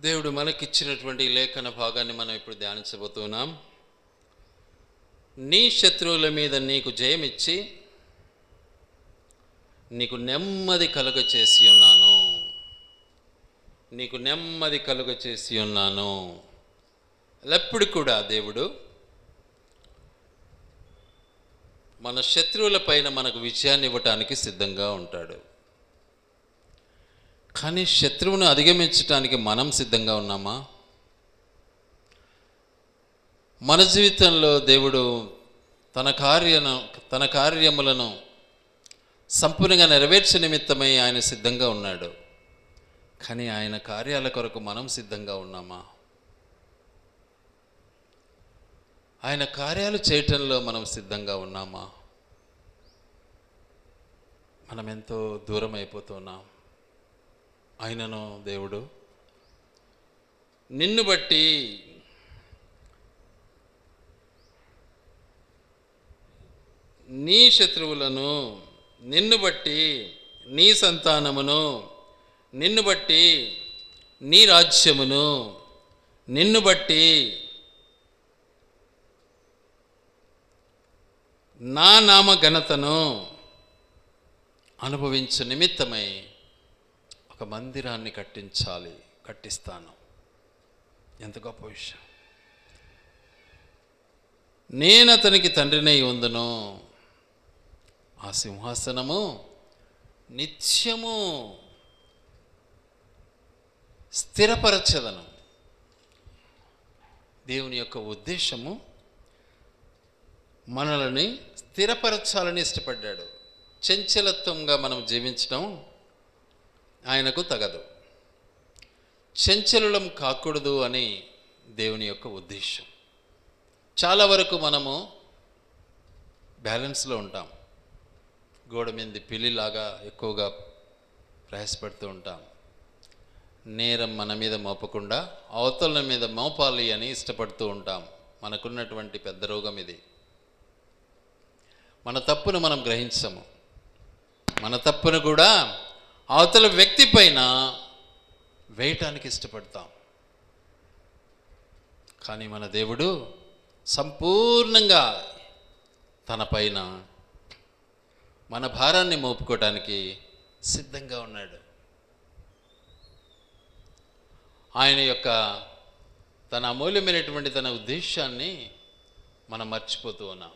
దేవుడు మనకిచ్చినటువంటి లేఖన భాగాన్ని మనం ఇప్పుడు ధ్యానించబోతున్నాం. నీ శత్రువుల మీద నీకు జయమిచ్చి నీకు నెమ్మది కలుగ చేసి ఉన్నాను. నీకు నెమ్మది కలుగ చేసి ఉన్నాను. ఎప్పుడు కూడా దేవుడు మన శత్రువుల పైన మనకు విజయాన్ని ఇవ్వటానికి సిద్ధంగా ఉంటాడు. కానీ శత్రువును అధిగమించడానికి మనం సిద్ధంగా ఉన్నామా? మన జీవితంలో దేవుడు తన కార్యములను సంపూర్ణంగా నెరవేర్చే నిమిత్తమై ఆయన సిద్ధంగా ఉన్నాడు. కానీ ఆయన కార్యాల కొరకు మనం సిద్ధంగా ఉన్నామా? ఆయన కార్యాలు చేయటంలో మనం సిద్ధంగా ఉన్నామా? మనం ఎంతో దూరం అయిపోతున్నాం. ఆయనను దేవుడు నిన్ను బట్టి నీ శత్రువులను, నిన్ను బట్టి నీ సంతానమును, నిన్ను బట్టి నీ రాజ్యమును, నిన్ను బట్టి నా నామ ఘనతను అనుభవించు నిమిత్తమై ఒక మందిరాన్ని కట్టిస్తాను. ఎంత గొప్ప విషయం! నేను అతనికి తండ్రినై ఉందును, ఆ సింహాసనము నిత్యము స్థిరపరచదను. దేవుని యొక్క ఉద్దేశము మనల్ని స్థిరపరచాలని ఇష్టపడ్డాడు. చంచలత్వంగా మనం జీవించడం ఆయనకు తగదు. చంచలం కాకూడదు అని దేవుని యొక్క ఉద్దేశం. చాలా వరకు మనము బ్యాలెన్స్లో ఉంటాం. గోడ మీద పిల్లిలాగా ఎక్కువగా ప్రయాసపడుతూ ఉంటాం. నేరం మన మీద మోపకుండా అవతల మీద మోపాలి అని ఇష్టపడుతూ ఉంటాం. మనకున్నటువంటి పెద్ద రోగం ఇది. మన తప్పును మనం గ్రహించము. మన తప్పును కూడా అవతల వ్యక్తి పైన వేయటానికి ఇష్టపడతాం. కానీ మన దేవుడు సంపూర్ణంగా తన పైన మన భారాన్ని మోపుకోవటానికి సిద్ధంగా ఉన్నాడు. ఆయన యొక్క తన అమూల్యమైనటువంటి తన ఉద్దేశాన్ని మనం మర్చిపోతూ ఉన్నాం.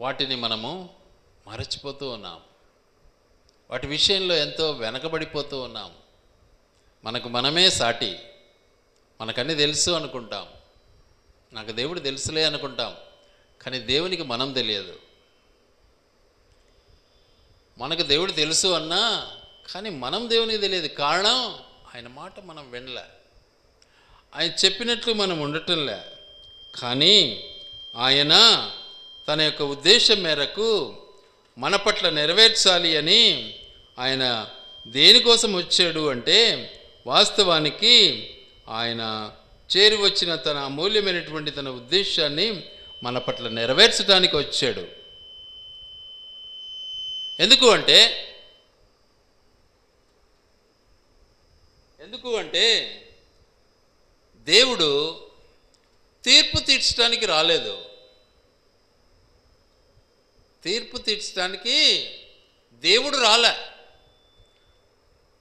వాటిని మనము మరచిపోతూ ఉన్నాం. వాటి విషయంలో ఎంతో వెనకబడిపోతూ ఉన్నాం. మనకు మనమే సాటి. మనకన్నీ తెలుసు అనుకుంటాం. నాకు దేవుడు తెలుసులే అనుకుంటాం. కానీ దేవునికి మనం తెలియదు. మనకు దేవుడు తెలుసు అన్నా కానీ మనం దేవునికి తెలియదు. కారణం ఆయన మాట మనం వినలే. ఆయన చెప్పినట్లు మనం ఉండటంలే. కానీ ఆయన తన యొక్క ఉద్దేశం మేరకు మన పట్ల నెరవేర్చాలి అని ఆయన దేనికోసం వచ్చాడు అంటే, వాస్తవానికి ఆయన చేరి వచ్చిన తన అమూల్యమైనటువంటి తన ఉద్దేశాన్ని మన పట్ల నెరవేర్చడానికి వచ్చాడు. ఎందుకు అంటే దేవుడు తీర్పు తీర్చడానికి రాలేదు. తీర్పు తీర్చడానికి దేవుడు రాలే.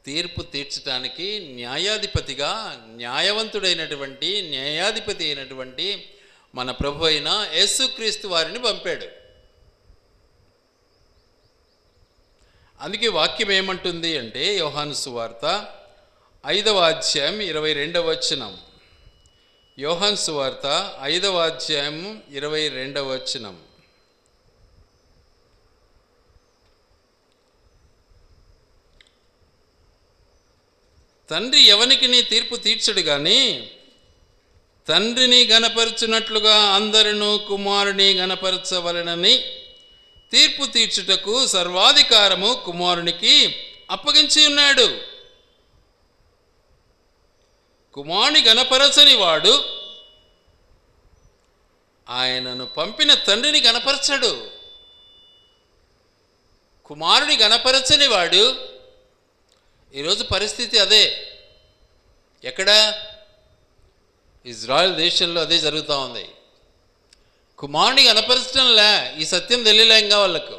తీర్పు తీర్చడానికి న్యాయాధిపతిగా న్యాయాధిపతి అయినటువంటి మన ప్రభు అయిన యేసుక్రీస్తు వారిని పంపాడు. అందుకే వాక్యం ఏమంటుంది అంటే, యోహాను సువార్త 5వ అధ్యాయం 22వ వచనం. యోహాను సువార్త 5వ అధ్యాయం 22వ వచనం. తండ్రి ఎవనికి నీ తీర్పు తీర్చడు గాని తండ్రిని గణపరచునట్లుగా అందరినూ కుమారుని గణపరచవలెనని తీర్పు తీర్చుటకు సర్వాధికారము కుమారునికి అప్పగించి ఉన్నాడు. కుమారుని గణపరచని వాడు ఆయనను పంపిన తండ్రిని గణపరచడు. కుమారుని గణపరచని వాడు ఈరోజు పరిస్థితి అదే. ఎక్కడ? ఇజ్రాయెల్ దేశంలో అదే జరుగుతూ ఉంది. కుమారుని కనపరచడంలే, ఈ సత్యం తెలియలే ఇంకా వాళ్ళకు.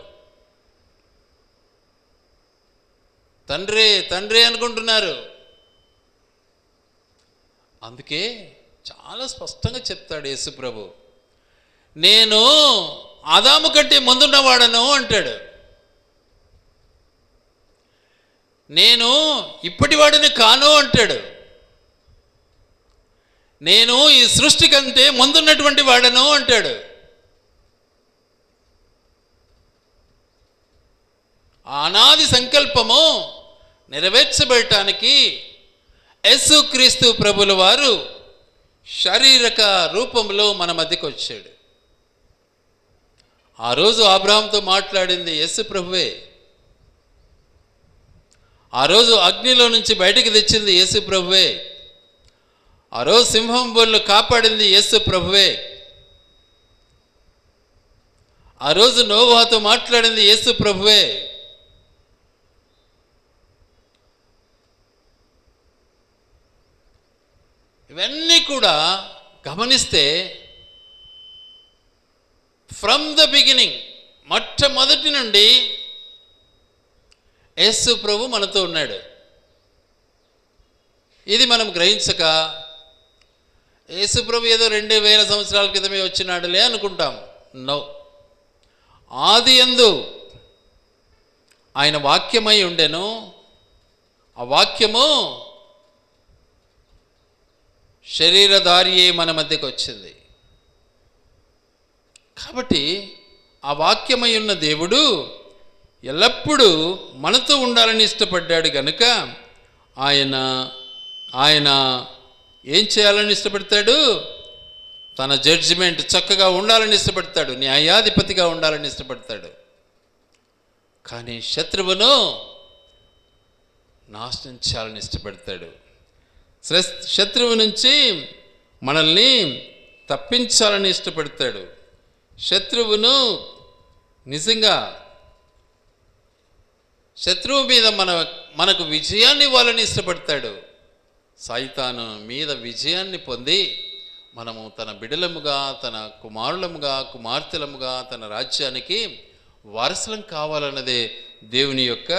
తండ్రి తండ్రి అనుకుంటున్నారు. అందుకే చాలా స్పష్టంగా చెప్తాడు యేసు ప్రభు, నేను ఆదాము కంటే ముందున్నవాడను అంటాడు. నేను ఇప్పటివాడిని కాను అంటాడు. నేను ఈ సృష్టి కంటే ముందున్నటువంటి వాడను అంటాడు. అనాది సంకల్పము నెరవేర్చబడటానికి యేసుక్రీస్తు ప్రభుల వారు శారీరక రూపంలో మన మధ్యకు వచ్చాడు. ఆ రోజు అబ్రహాంతో మాట్లాడింది యేసు ప్రభువే. ఆ రోజు అగ్నిలో నుంచి బయటికి తెచ్చింది యేసు ప్రభువే. ఆ రోజు సింహం బోళ్ళు కాపాడింది యేసు ప్రభువే. ఆ రోజు నోవాహుతో మాట్లాడింది యేసు ప్రభువే. ఇవన్నీ కూడా గమనిస్తే ఫ్రమ్ ద బిగినింగ్, మొట్టమొదటి నుండి యేసు ప్రభు మనతో ఉన్నాడు. ఇది మనం గ్రహించక యేసు ప్రభు ఏదో 2000 సంవత్సరాల క్రితమే వచ్చినాడులే అనుకుంటాం. నో, ఆది యందు ఆయన వాక్యమై ఉండెను, ఆ వాక్యము శరీరధారియే మన మధ్యకు వచ్చింది. కాబట్టి ఆ వాక్యమై ఉన్న దేవుడు ఎల్లప్పుడూ మనతో ఉండాలని ఇష్టపడ్డాడు కనుక ఆయన ఏం చేయాలని ఇష్టపడతాడు? తన జడ్జిమెంట్ చక్కగా ఉండాలని ఇష్టపడతాడు, న్యాయాధిపతిగా ఉండాలని ఇష్టపడతాడు. కానీ శత్రువును నాశనం చేయాలని ఇష్టపడతాడు. శత్రువు నుంచి మనల్ని తప్పించాలని ఇష్టపడతాడు. శత్రువును నిజంగా శత్రువు మీద మనకు విజయాన్ని ఇవ్వాలని ఇష్టపడతాడు. సైతాను మీద విజయాన్ని పొంది మనము తన బిడలముగా, తన కుమారులముగా, కుమార్తెలముగా తన రాజ్యానికి వారసులం కావాలన్నదే దేవుని యొక్క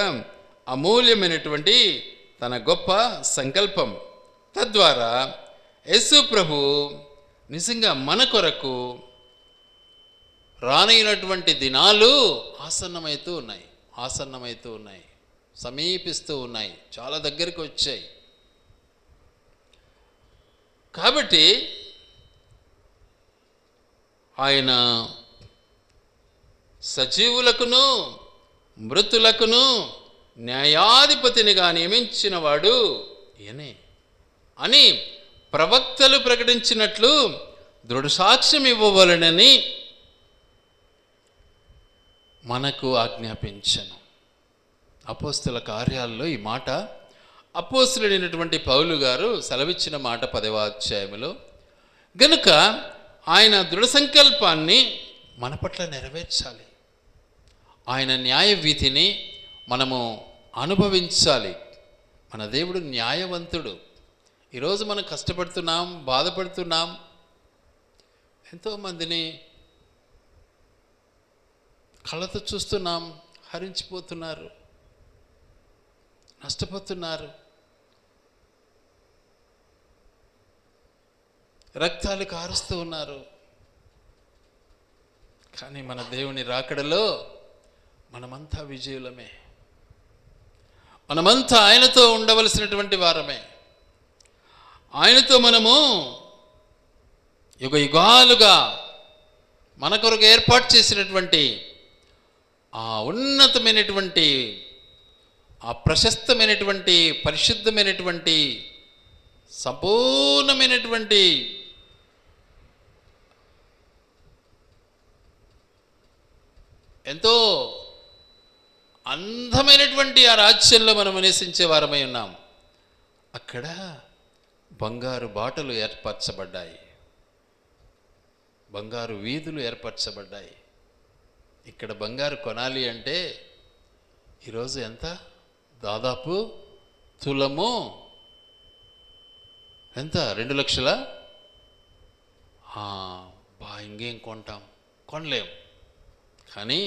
అమూల్యమైనటువంటి తన గొప్ప సంకల్పం. తద్వారా యేసు ప్రభు నిజంగా మన కొరకు రానైనటువంటి దినాలు ఆసన్నమవుతూ ఉన్నాయి, సమీపిస్తూ ఉన్నాయి, చాలా దగ్గరికి వచ్చాయి. కాబట్టి ఆయన సజీవులకును మృతులకును న్యాయాధిపతినిగా నియమించిన వాడు ఈయనే అని ప్రవక్తలు ప్రకటించినట్లు దృఢ సాక్ష్యం ఇవ్వవలెనని మనకు ఆజ్ఞాపించను. అపోస్తుల కార్యాల్లో ఈ మాట అపోస్తులుడైనటువంటి పౌలు గారు సెలవిచ్చిన మాట 10వ అధ్యాయంలో. గనుక ఆయన దృఢ సంకల్పాన్ని మన పట్ల నెరవేర్చాలి. ఆయన న్యాయ విధిని మనము అనుభవించాలి. మన దేవుడు న్యాయవంతుడు. ఈరోజు మనం కష్టపడుతున్నాం, బాధపడుతున్నాం, ఎంతోమందిని కళ్ళతో చూస్తున్నాం, హరించిపోతున్నారు, నష్టపోతున్నారు, రక్తాలు కారుస్తూ ఉన్నారు. కానీ మన దేవుని రాకడలో మనమంతా విజయులమే. మనమంతా ఆయనతో ఉండవలసినటువంటి వారమే. ఆయనతో మనము యుగ యుగాలుగా మన కొరకు ఏర్పాటు చేసినటువంటి ఆ ఉన్నతమైనటువంటి, ఆ ప్రశస్తమైనటువంటి, పరిశుద్ధమైనటువంటి, సంపూర్ణమైనటువంటి ఎంతో అందమైనటువంటి ఆ రాజ్యంలో మనం నివసించే వారమై ఉన్నాం. అక్కడ బంగారు బాటలు ఏర్పరచబడ్డాయి, బంగారు వీధులు ఏర్పరచబడ్డాయి. ఇక్కడ బంగారు కొనాలి అంటే ఈరోజు ఎంత? దాదాపు తులము ఎంత? 2 లక్షల? ఇంకేం కొంటాం? కొనలేం. కానీ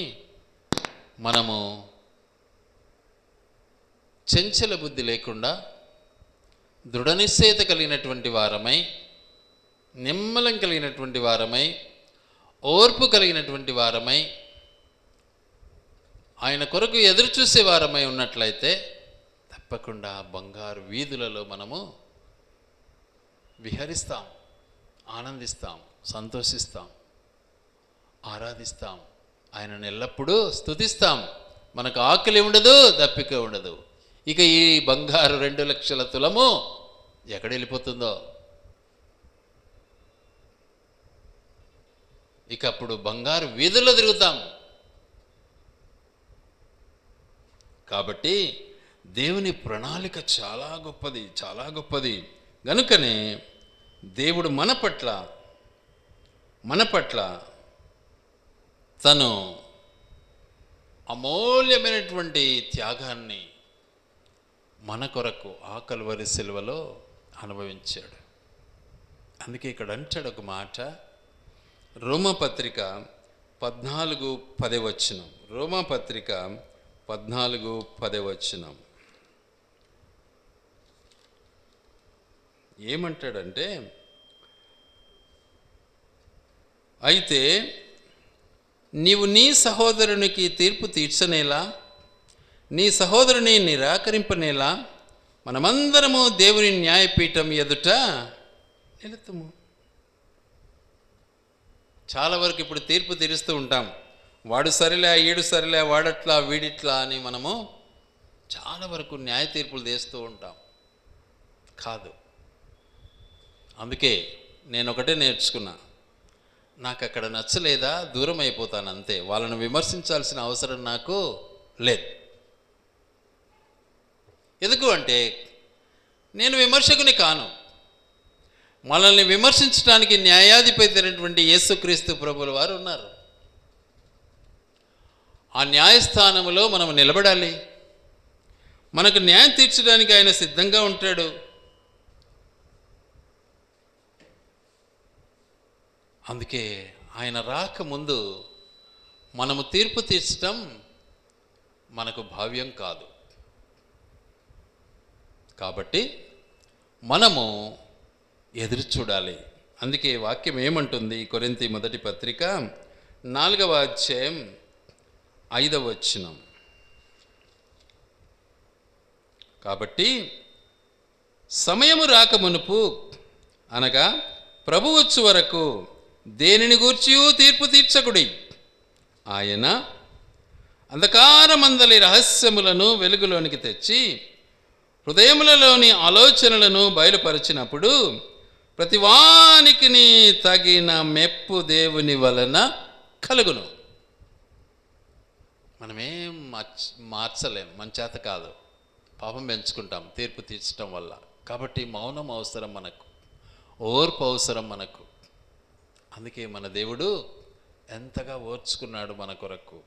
మనము చంచల బుద్ధి లేకుండా దృఢ నిశ్చయత కలిగినటువంటి వారమై, నిమ్మలం కలిగినటువంటి వారమై, ఓర్పు కలిగినటువంటి వారమై, ఆయన కొరకు ఎదురు చూసే వారమై ఉన్నట్లయితే తప్పకుండా బంగారు వీధులలో మనము విహరిస్తాం, ఆనందిస్తాం, సంతోషిస్తాం, ఆరాధిస్తాం, ఆయనను ఎల్లప్పుడూ స్తుతిస్తాం. మనకు ఆకలి ఉండదు, దప్పిక ఉండదు. ఇక ఈ బంగారు 2 లక్షల తులము ఎక్కడ వెళ్ళిపోతుందో, ఇక అప్పుడు బంగారు వీధుల్లో తిరుగుతాం. కాబట్టి దేవుని ప్రణాళిక చాలా గొప్పది, చాలా గొప్పది. గనుకనే దేవుడు మన పట్ల తను అమూల్యమైనటువంటి త్యాగాన్ని మన కొరకు ఆ కల్వరి సిలువలో అనుభవించాడు. అందుకే ఇక్కడ అంటాడు ఒక మాట, రోమపత్రిక 14:10. రోమపత్రిక 14:10 ఏమంటాడంటే, అయితే నీవు నీ సహోదరునికి తీర్పు తీర్చనేలా, నీ సహోదరుని నిరాకరింపనేలా మనమందరము దేవుని న్యాయపీఠం ఎదుట నిలుతుము. చాలా వరకు ఇప్పుడు తీర్పు తీరుస్తూ ఉంటాం. వాడు సరిలే, ఈడు సరిలే, వాడట్లా, వీడిట్లా అని మనము చాలా వరకు న్యాయ తీర్పులు తీస్తూ ఉంటాం. కాదు. అందుకే నేను ఒకటే నేర్చుకున్నా, నాకు అక్కడ నచ్చలేదా దూరం అయిపోతాను అంతే. వాళ్ళను విమర్శించాల్సిన అవసరం నాకు లేదు. ఎందుకు అంటే నేను విమర్శకుని కాను. మనల్ని విమర్శించడానికి న్యాయాధిపతి అయినటువంటి యేసుక్రీస్తు ప్రభుల వారు ఉన్నారు. ఆ న్యాయస్థానంలో మనం నిలబడాలి. మనకు న్యాయం తీర్చడానికి ఆయన సిద్ధంగా ఉంటాడు. అందుకే ఆయన రాకముందు మనము తీర్పు తీర్చడం మనకు భావ్యం కాదు. కాబట్టి మనము ఎదురు చూడాలి. అందుకే వాక్యం ఏమంటుంది? కొరింథీ మొదటి పత్రిక 4:5. కాబట్టి సమయము రాకమునుపు, అనగా ప్రభు వచ్చు వరకు దేనిని గూర్చియూ తీర్పు తీర్చకుడి. ఆయన అంధకారమందలి రహస్యములను వెలుగులోనికి తెచ్చి హృదయములలోని ఆలోచనలను బయలుపరిచినప్పుడు ప్రతివానికి తగిన మెప్పు దేవుని వలన కలుగును. మనమేం మార్చలేం, మన చేత కాదు. పాపం పెంచుకుంటాం తీర్పు తీర్చడం వల్ల. కాబట్టి మౌనం అవసరం మనకు, ఓర్పు అవసరం మనకు. అందుకే మన దేవుడు ఎంతగా ఓర్చుకున్నాడు మన కొరకు,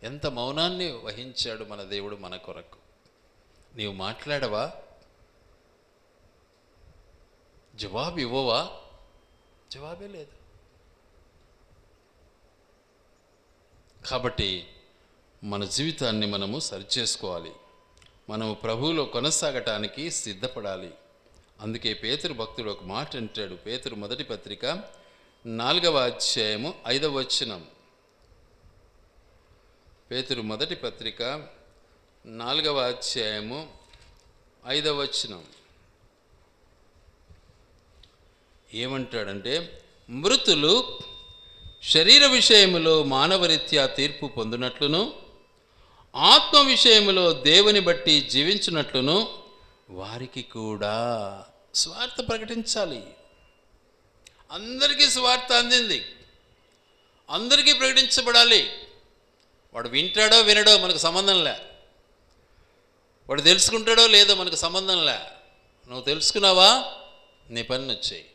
ఎంత మౌనాన్ని వహించాడు మన దేవుడు మన కొరకు. నీవు మాట్లాడవా? జవాబు ఇవ్వవా? జవాబే లేదు. కాబట్టి మన జీవితాన్ని మనము సరిచేసుకోవాలి. మనము ప్రభువులో కొనసాగటానికి సిద్ధపడాలి. అందుకే పేతురు భక్తుడు ఒక మాట అంటాడు. పేతురు మొదటి పత్రిక 4:5. పేతురు మొదటి పత్రిక 4:5 ఏమంటాడంటే, మృతులు శరీర విషయములో మానవరీత్యా తీర్పు పొందినట్లును, ఆత్మ విషయములో దేవుని బట్టి జీవించినట్లును వారికి కూడా స్వార్థ ప్రకటించాలి. అందరికీ స్వార్థ అందింది, అందరికీ ప్రకటించబడాలి. వాడు వింటాడో వినడో మనకు సంబంధంలే, వాడు తెలుసుకుంటాడో లేదో మనకు సంబంధంలే. నువ్వు తెలుసుకున్నావా, నీ పని వచ్చాయి.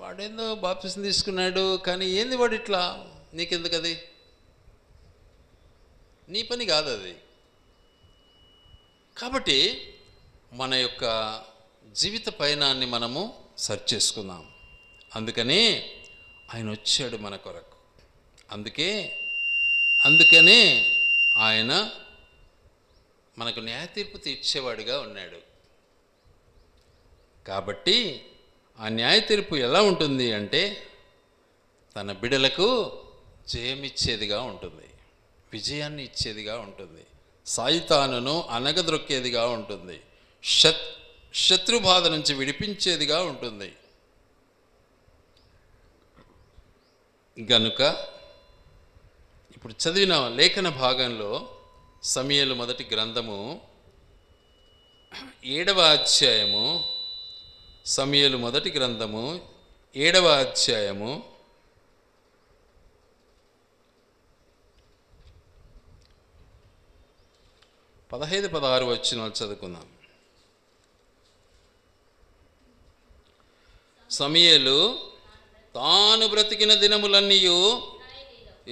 వాడేందో బాప్తిసం తీసుకున్నాడు, కానీ ఏంది వాడు ఇట్లా, నీకెందుకు? అది నీ పని కాదు అది. కాబట్టి మన యొక్క జీవిత పయనాన్ని మనము సర్చ్ చేసుకుందాం. అందుకనే ఆయన వచ్చాడు మన కొరకు. అందుకనే ఆయన మనకు న్యాయ తీర్పు తీర్చేవాడిగా ఉన్నాడు. కాబట్టి ఆ న్యాయ తీర్పు ఎలా ఉంటుంది అంటే తన బిడలకు జయమిచ్చేదిగా ఉంటుంది, విజయాన్ని ఇచ్చేదిగా ఉంటుంది, సాయితానును అనగదొక్కేదిగా ఉంటుంది, శత్రుబాధ నుంచి విడిపించేదిగా ఉంటుంది. గనుక ఇప్పుడు చదివిన లేఖన భాగంలో సమూయేలు మొదటి గ్రంథము 7వ అధ్యాయము, సమూయేలు మొదటి గ్రంథము 7వ అధ్యాయము 15-16 వచనాలు చదువుకుందాం. సమూయేలు తాను బ్రతికిన దినములన్నీయు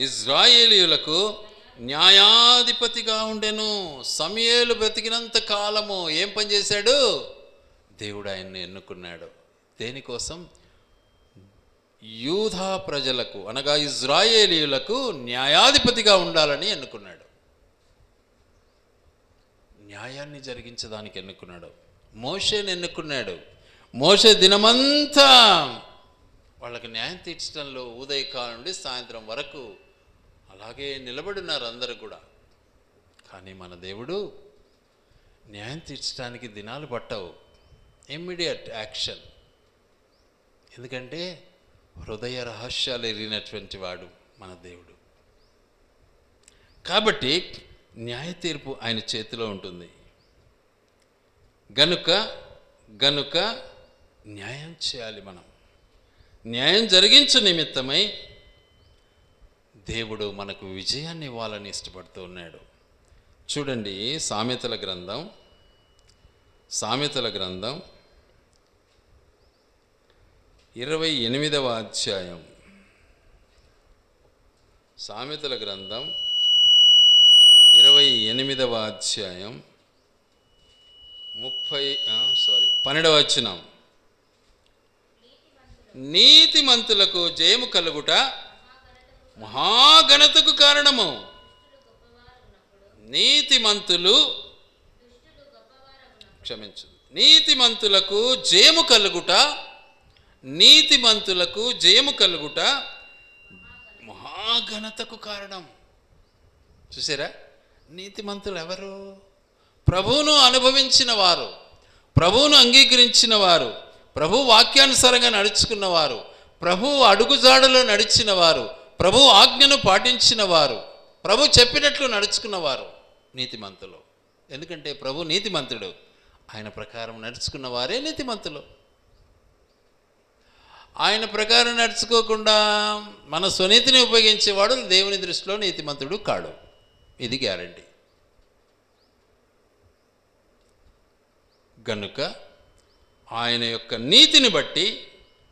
ఇజ్రాయేలీయులకు న్యాయాధిపతిగా ఉండెను. సమూయేలు బ్రతికినంత కాలము ఏం పని చేశాడు? దేవుడు ఆయన్ని ఎన్నుకున్నాడు. దేనికోసం? యూదా ప్రజలకు అనగా ఇజ్రాయేలీయులకు న్యాయాధిపతిగా ఉండాలని ఎన్నుకున్నాడు. న్యాయాన్ని జరిగించడానికి ఎన్నుకున్నాడు. మోషేని ఎన్నుకున్నాడు. మోషే దినమంతా వాళ్ళకి న్యాయం తీర్చడంలో ఉదయకాలం నుండి సాయంత్రం వరకు అలాగే నిలబడినారు అందరూ కూడా. కానీ మన దేవుడు న్యాయం తీర్చడానికి దినాలు పట్టవు, ఇమ్మీడియట్ యాక్షన్. ఎందుకంటే హృదయ రహస్యాలు ఎరిగినటువంటి వాడు మన దేవుడు. కాబట్టి న్యాయ తీర్పు ఆయన చేతిలో ఉంటుంది. గనుక న్యాయం చేయాలి. మనం న్యాయం జరిగించు నిమిత్తమై దేవుడు మనకు విజయాన్ని ఇవ్వాలని ఇష్టపడుతూ ఉన్నాడు. చూడండి, సామెతల గ్రంథం 28వ అధ్యాయం. సామెతల గ్రంథం 28వ అధ్యాయం 12వ వచనం. నీతిమంతులకు జయము కలుగుట మహాఘనతకు కారణము. నీతిమంతులకు జయము కలుగుట మహాఘనతకు కారణం. చూసారా? నీతిమంతులు ఎవరు? ప్రభువును అనుభవించిన వారు, ప్రభువును అంగీకరించిన వారు, ప్రభు వాక్యానుసారంగా నడుచుకున్నవారు, ప్రభు అడుగుజాడలో నడిచిన వారు, ప్రభు ఆజ్ఞను పాటించిన వారు, ప్రభు చెప్పినట్లు నడుచుకున్నవారు నీతిమంతులు. ఎందుకంటే ప్రభు నీతిమంతుడు. ఆయన ప్రకారం నడుచుకున్న వారే నీతిమంతులు. ఆయన ప్రకారం నడుచుకోకుండా మన స్వనీతిని ఉపయోగించేవాడు దేవుని దృష్టిలో నీతిమంతుడు కాడు. ఇది గ్యారంటీ. గనుక ఆయన యొక్క నీతిని బట్టి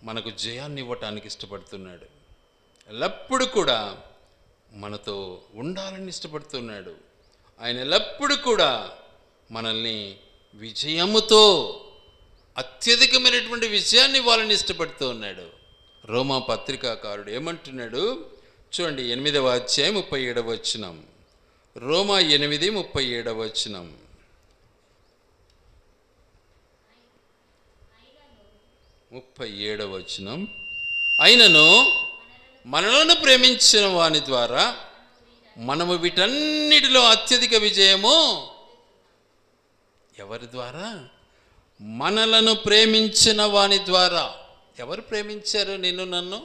మనకు జయాన్ని ఇవ్వటానికి ఇష్టపడుతున్నాడు. ఎల్లప్పుడూ కూడా మనతో ఉండాలని ఇష్టపడుతున్నాడు. ఆయన ఎల్లప్పుడూ కూడా మనల్ని విజయముతో అత్యధికమైనటువంటి విజయాన్ని ఇవ్వాలని ఇష్టపడుతూ ఉన్నాడు. రోమా పత్రికాకారుడు ఏమంటున్నాడు చూడండి, 8వ అధ్యాయం 37వ వచనం. రోమా 8:37 వచనం. అయినను మనలను ప్రేమించిన వాని ద్వారా మనము వీటన్నిటిలో అత్యధిక విజయము. ఎవరి ద్వారా? మనలను ప్రేమించిన వాని ద్వారా. ఎవరు ప్రేమించారు నిన్ను నన్ను?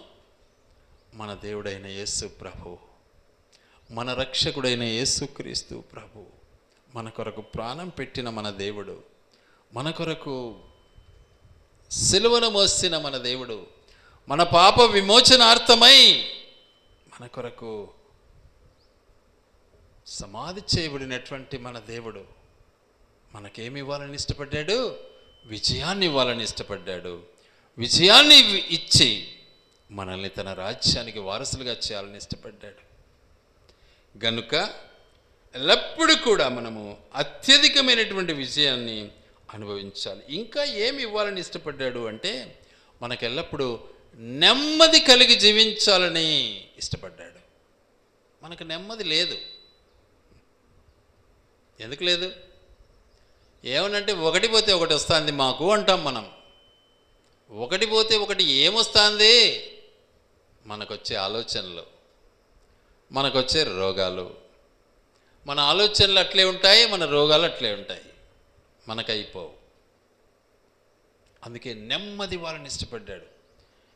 మన దేవుడైన యేసు ప్రభు, మన రక్షకుడైన యేసుక్రీస్తు ప్రభు, మన కొరకు ప్రాణం పెట్టిన మన దేవుడు, మన కొరకు సిలువను మోసిన మన దేవుడు, మన పాప విమోచనార్థమై మన కొరకు సమాధి చేయబడినటువంటి మన దేవుడు మనకేమి ఇవ్వాలని ఇష్టపడ్డాడు? విజయాన్ని ఇవ్వాలని ఇష్టపడ్డాడు. విజయాన్ని ఇచ్చి మనల్ని తన రాజ్యానికి వారసులుగా చేయాలని ఇష్టపడ్డాడు. గనుక ఎల్లప్పుడూ కూడా మనము అత్యధికమైనటువంటి విజయాన్ని అనుభవించాలి. ఇంకా ఏమి ఇవ్వాలని ఇష్టపడ్డాడు అంటే మనకెల్లప్పుడూ నెమ్మది కలిగి జీవించాలని ఇష్టపడ్డాడు. మనకు నెమ్మది లేదు. ఎందుకు లేదు? ఏమనంటే ఒకటి పోతే ఒకటి వస్తుంది మాకు అంటాం మనం. ఒకటి పోతే ఒకటి ఏమొస్తుంది? మనకొచ్చే ఆలోచనలు, మనకొచ్చే రోగాలు. మన ఆలోచనలు అట్లే ఉంటాయి, మన రోగాలు అట్లే ఉంటాయి, మనకైపోవు. అందుకే నెమ్మది వాళ్ళని ఇష్టపడ్డాడు.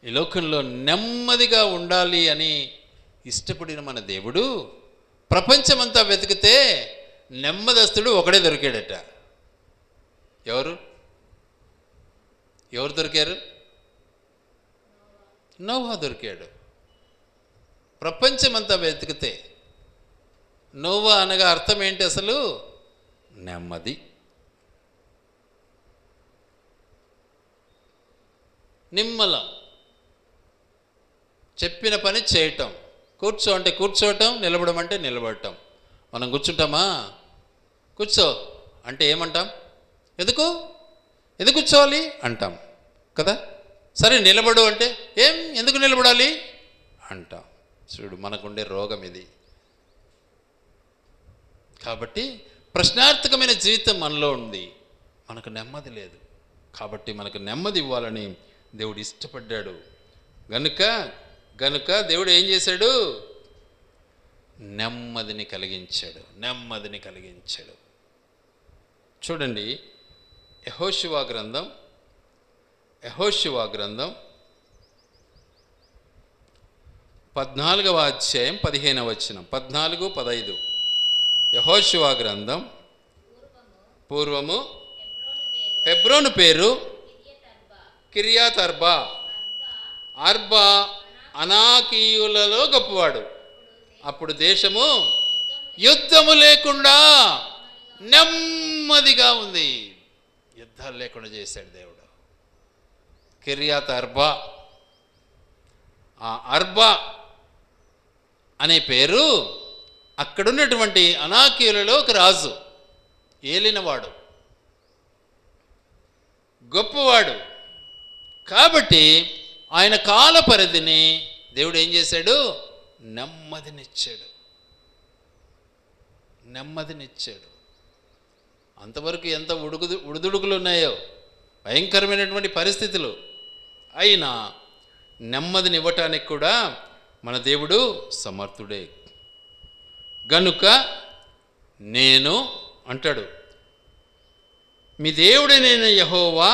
ఈ లోకంలో నెమ్మదిగా ఉండాలి అని ఇష్టపడిన మన దేవుడు ప్రపంచమంతా వెతికితే నెమ్మదస్తుడు ఒకడే దొరికాడట. ఎవరు దొరికారు? నోవా దొరికాడు. ప్రపంచమంతా వెతికితే. నోవా అనగా అర్థం ఏంటి అసలు? నెమ్మది. నిమ్మలం. చెప్పిన పని చేయటం. కూర్చో అంటే కూర్చోవటం, నిలబడమంటే నిలబడటం. మనం కూర్చుంటామా? కూర్చో అంటే ఏమంటాం? ఎందుకు కూర్చోవాలి అంటాం కదా. సరే నిలబడు అంటే ఎందుకు నిలబడాలి అంటాం. చూడు, మనకుండే రోగం ఇది. కాబట్టి ప్రశ్నార్థకమైన జీవితం మనలో ఉంది, మనకు నెమ్మది లేదు. కాబట్టి మనకు నెమ్మది ఇవ్వాలని దేవుడు ఇష్టపడ్డాడు. గనుక దేవుడు ఏం చేశాడు? నెమ్మదిని కలిగించాడు. చూడండి, యెహోషువ గ్రంథం 14వ అధ్యాయం 15వ వచనం. 14, 15. యెహోషువ గ్రంథం. పూర్వము హెబ్రోను పేరు కిర్యాత్ అర్బా. అర్బా అనాకీయులలో గొప్పవాడు. అప్పుడు దేశము యుద్ధము లేకుండా నెమ్మదిగా ఉంది. యుద్ధాలు లేకుండా చేశాడు దేవుడు. కిర్యాత్ అర్బా. ఆ అర్బా అనే పేరు అక్కడున్నటువంటి అనాకీయులలో ఒక రాజు, ఏలినవాడు, గొప్పవాడు. కాబట్టి ఆయన కాల పరిధిని దేవుడు ఏం చేశాడు? నెమ్మదినిచ్చాడు. అంతవరకు ఎంత ఉడుదుడుకులు ఉన్నాయో, భయంకరమైనటువంటి పరిస్థితులు. అయినా నెమ్మదినివ్వటానికి కూడా మన దేవుడు సమర్థుడే. గనుక నేను అంటాడు, మీ దేవుడైన యెహోవా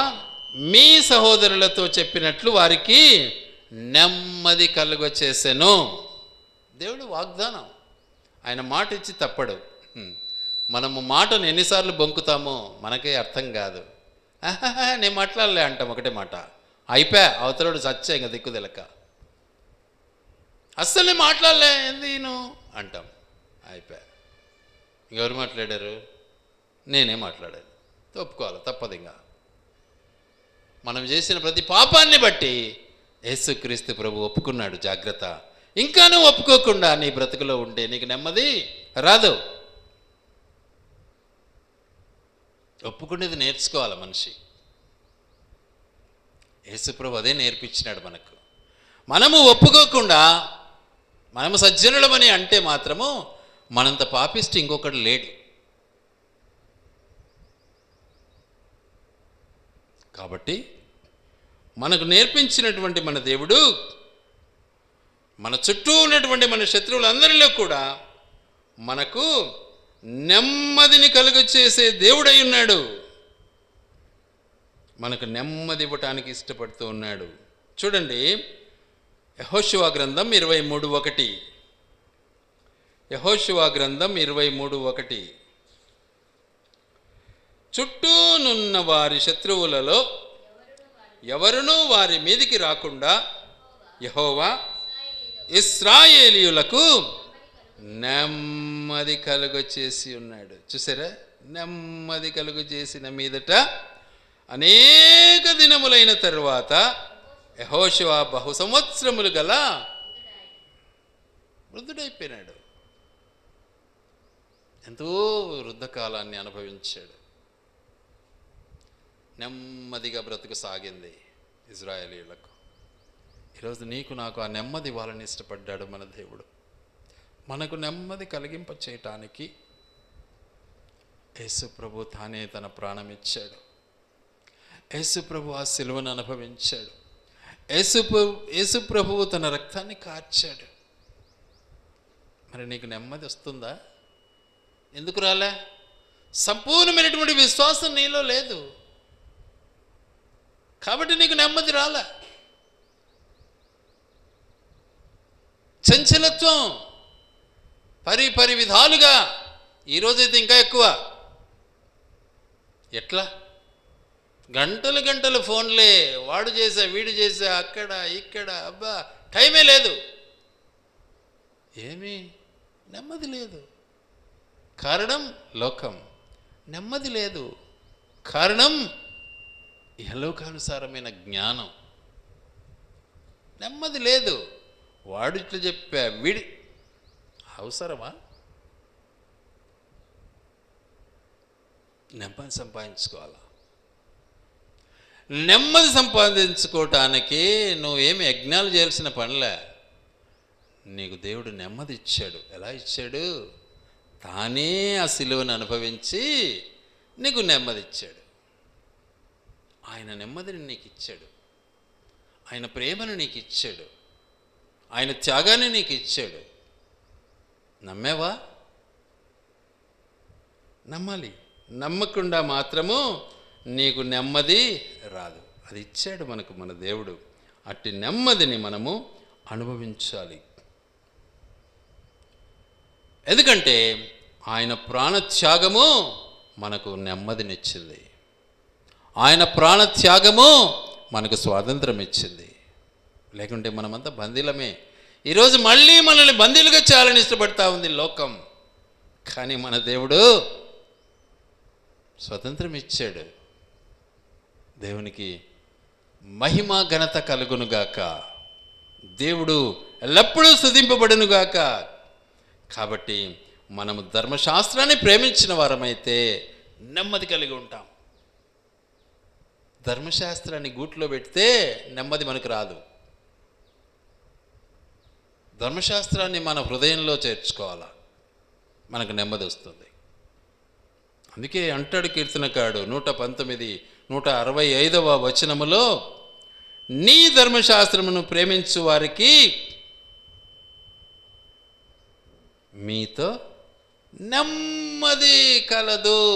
మీ సహోదరులతో చెప్పినట్లు వారికి నెమ్మది కలుగచేసెను. దేవుడు వాగ్దానం. ఆయన మాట ఇచ్చి తప్పడు. మనము మాటను ఎన్నిసార్లు బొంకుతామో మనకే అర్థం కాదు. నేను మాట్లాడలే అంటాం, ఒకటే మాట అయిపోయా, అవతలడు చచ్చా ఇంకా దిక్కుదెలక. అస్సలు నేను మాట్లాడలే ఏంది అంటాం, అయిపోయా. ఎవరు మాట్లాడారు? నేనే మాట్లాడాను. ఒప్పుకోవాలి, తప్పదు. ఇంకా మనం చేసిన ప్రతి పాపాన్ని బట్టి యేసుక్రీస్తు ప్రభు ఒప్పుకున్నాడు. జాగ్రత్త, ఇంకా నువ్వు ఒప్పుకోకుండా నీ బ్రతుకులో ఉంటే నీకు నెమ్మది రాదు. ఒప్పుకునేది నేర్చుకోవాలి మనిషి. యేసు ప్రభు అదే నేర్పించినాడు మనకు. మనము ఒప్పుకోకుండా మనము సజ్జనులమని అంటే మాత్రము మనంత పాపిస్ట్ ఇంకొకడు లేడు. కాబట్టి మనకు నేర్పించినటువంటి మన దేవుడు మన చుట్టూ ఉన్నటువంటి మన శత్రువులందరిలో కూడా మనకు నెమ్మదిని కలుగచేసే దేవుడై ఉన్నాడు. మనకు నెమ్మది ఇవ్వటానికి ఇష్టపడుతూ ఉన్నాడు. చూడండి, యెహోషువ గ్రంథం 23:1. యెహోషువ గ్రంథం 23:1. చుట్టూనున్న వారి శత్రువులలో ఎవరునూ వారి మీదికి రాకుండా యెహోవా ఇశ్రాయేలీయులకు నెమ్మది కలుగచేసి ఉన్నాడు. చూసారా? నెమ్మది కలుగచేసిన మీదట అనేక దినములైన తరువాత యెహోషువ బహు సంవత్సరములు గల వృద్ధుడైపోయినాడు. ఎంతో వృద్ధకాలాన్ని అనుభవించాడు. నెమ్మదిగా బ్రతుకు సాగింది ఇజ్రాయేలీయులకు. ఈరోజు నీకు నాకు ఆ నెమ్మది ఇవ్వాలని ఇష్టపడ్డాడు మన దేవుడు. మనకు నెమ్మది కలిగింప చేయటానికి యేసు ప్రభు తానే తన ప్రాణం ఇచ్చాడు. యేసు ప్రభు ఆ సిలువను అనుభవించాడు. యేసు ప్రభువు తన రక్తాన్ని కార్చాడు. మరి నీకు నెమ్మది వస్తుందా? ఎందుకు రాలే? సంపూర్ణమైనటువంటి విశ్వాసం నీలో లేదు కాబట్టి నీకు నెమ్మది రాలే. చంచలత్వం పరి విధాలుగా, ఈరోజైతే ఇంకా ఎక్కువ. ఎట్లా? గంటలు గంటలు ఫోన్లే, వాడు చేసా వీడు చేసా, అక్కడ ఇక్కడ, అబ్బా టైమే లేదు. ఏమీ నెమ్మది లేదు. కారణం లోకం. నెమ్మది లేదు. కారణం ఇహలోకానుసారమైన జ్ఞానం. నెమ్మది లేదు. వాడు ఇట్లా చెప్పా, వీడి అవసరమా? నెమ్మది సంపాదించుకోవాలా? నెమ్మది సంపాదించుకోవటానికి నువ్వేమి యజ్ఞాలు చేయాల్సిన పనిలే. నీకు దేవుడు నెమ్మది ఇచ్చాడు. ఎలా ఇచ్చాడు? తానే ఆ సిలువను అనుభవించి నీకు నెమ్మది ఇచ్చాడు. ఆయన నెమ్మదిని నీకు ఇచ్చాడు. ఆయన ప్రేమను నీకు ఇచ్చాడు. ఆయన త్యాగాన్ని నీకు ఇచ్చాడు. నమ్మేవా? నమ్మాలి. నమ్మకుండా మాత్రము నీకు నెమ్మది రాదు. అది ఇచ్చాడు మనకు మన దేవుడు. అట్టి నెమ్మదిని మనము అనుభవించాలి. ఎందుకంటే ఆయన ప్రాణత్యాగము మనకు నెమ్మదినిచ్చింది. ఆయన ప్రాణత్యాగము మనకు స్వాతంత్రం ఇచ్చింది. లేకుంటే మనమంతా బందీలమే. ఈరోజు మళ్ళీ మనల్ని బందీలుగా చేయాలని ఇష్టపడతా ఉంది లోకం. కానీ మన దేవుడు స్వతంత్రం ఇచ్చాడు. దేవునికి మహిమ ఘనత కలుగునుగాక. దేవుడు ఎల్లప్పుడూ స్తుతింపబడునుగాక. కాబట్టి మనము ధర్మశాస్త్రాన్ని ప్రేమించిన వారమైతే నెమ్మది కలిగి ఉంటాం. ధర్మశాస్త్రాన్ని గూట్లో పెడితే నెమ్మది మనకు రాదు. ధర్మశాస్త్రాన్ని మన హృదయంలో చేర్చుకోవాలా, మనకు నెమ్మది వస్తుంది. అందుకే అంటాడు కీర్తనకారుడు 119, 165వ వచనములో, నీ ధర్మశాస్త్రమును ప్రేమించు వారికి మీతో నెమ్మది కలదు.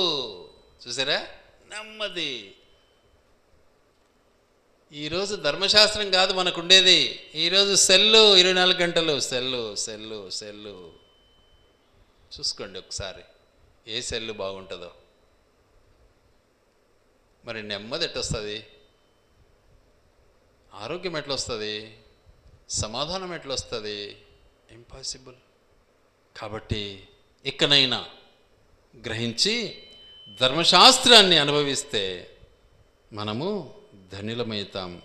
చూసారా? నెమ్మది. ఈరోజు ధర్మశాస్త్రం కాదు మనకుండేది. ఈరోజు సెల్లు, 24 గంటలు సెల్లు సెల్లు సెల్లు. చూసుకోండి ఒకసారి ఏ సెల్లు బాగుంటుందో. మరి నెమ్మది ఎట్లొస్తుంది? ఆరోగ్యం ఎట్లొస్తుంది? సమాధానం ఎట్లొస్తుంది? ఇంపాసిబుల్. కాబట్టి ఇకనైనా గ్రహించి ధర్మశాస్త్రాన్ని అనుభవిస్తే మనము ధన్యులమవుతాం.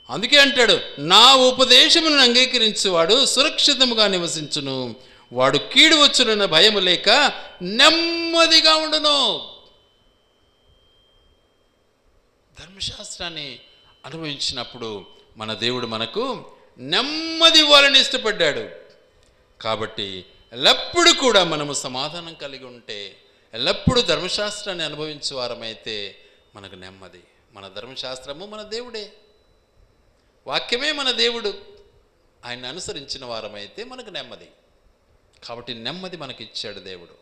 అందుకే అంటాడు, నా ఉపదేశమును అంగీకరించువాడు సురక్షితముగా నివసించును, వాడు కీడు వచ్చునన్న భయము లేక నెమ్మదిగా ఉండును. ధర్మశాస్త్రాన్ని అనుభవించినప్పుడు మన దేవుడు మనకు నెమ్మది ఇవ్వాలని ఇష్టపడ్డాడు. కాబట్టి ఎల్లప్పుడూ కూడా మనము సమాధానం కలిగి ఉంటే, ఎల్లప్పుడూ ధర్మశాస్త్రాన్ని అనుభవించే వారమైతే మనకు నెమ్మది. మన ధర్మశాస్త్రము మన దేవుడే, వాక్యమే మన దేవుడు. ఆయన్ని అనుసరించిన వారమైతే మనకు నెమ్మది. కాబట్టి నెమ్మది మనకి ఇచ్చాడు దేవుడు.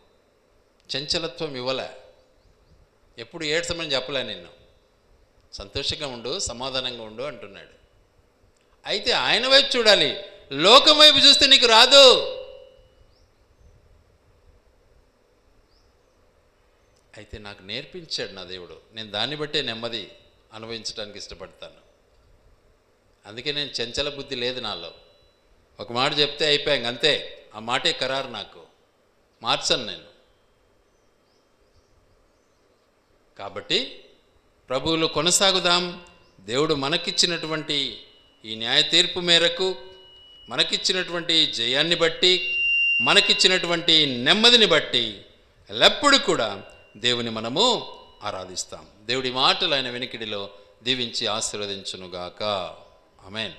చంచలత్వం ఇవ్వలే. ఎప్పుడు ఏడ్చమని చెప్పలే. నిన్ను సంతోషంగా ఉండు, సమాధానంగా ఉండు అంటున్నాడు. అయితే ఆయన వైపు చూడాలి. లోకం వైపు చూస్తే నీకు రాదు. అయితే నాకు నేర్పించాడు నా దేవుడు. నేను దాన్ని బట్టే నెమ్మది అనుభవించడానికి ఇష్టపడతాను. అందుకే నేను చంచల బుద్ధి లేదు నాలో. ఒక మాట చెప్తే అయిపోయాం అంతే. ఆ మాటే ఖరారు. నాకు మార్చను నేను. కాబట్టి ప్రభువులో కొనసాగుదాం. దేవుడు మనకిచ్చినటువంటి ఈ న్యాయ తీర్పు మేరకు, మనకిచ్చినటువంటి జయాన్ని బట్టి, మనకిచ్చినటువంటి నెమ్మదిని బట్టి ఎల్లప్పుడూ కూడా దేవుని మనము ఆరాధిస్తాం. దేవుడి మాటలు ఆయన వెనికిడిలో దీవించి ఆశీర్వదించునుగాక. ఆమేన్.